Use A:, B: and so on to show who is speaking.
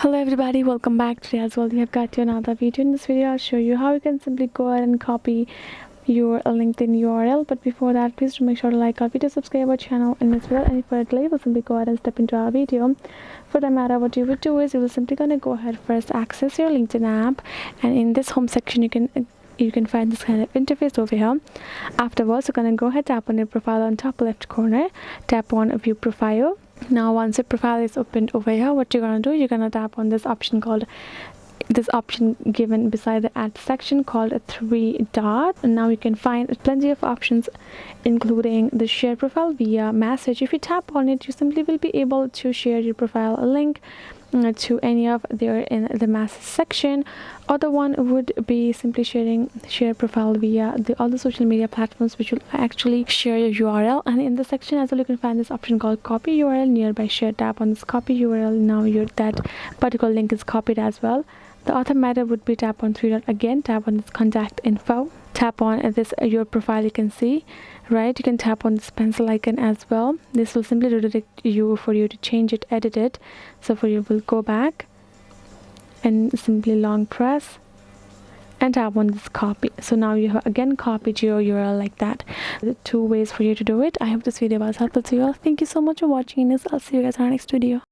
A: Hello everybody, welcome back. Today as well we have got to another video. In this video I'll show you how you can simply go ahead and copy your LinkedIn URL. But before that, please do make sure to like our video, subscribe our channel, and as well any further delay, we'll simply go ahead and step into our video. For that matter, what you would do is you will simply gonna go ahead first, access your LinkedIn app, and in this home section you can find this kind of interface over here. Afterwards, you're gonna go ahead, tap on your profile on top left corner, tap on view profile. Now once your profile is opened over here, what you're gonna do, you're gonna tap on this option given beside the add section called a three dot, and now you can find plenty of options including the share profile via message. If you tap on it, you simply will be able to share your profile link to any of there in the message section. Other one would be simply share profile via the other social media platforms, which will actually share your URL. And in the section as well, you can find this option called copy URL nearby share. Tap on this copy URL. Now that particular link is copied as well. The other method would be tap on three dot again, tap on this contact info, tap on this your profile. You can see, right, you can tap on this pencil icon as well. This will simply redirect you for you to change it, edit it. So for you, will go back and simply long press and tap on this copy. So now you have again copied your URL like that. The two ways for you to do it. I hope this video was helpful to you all. Thank you so much for watching, and I'll see you guys in our next video.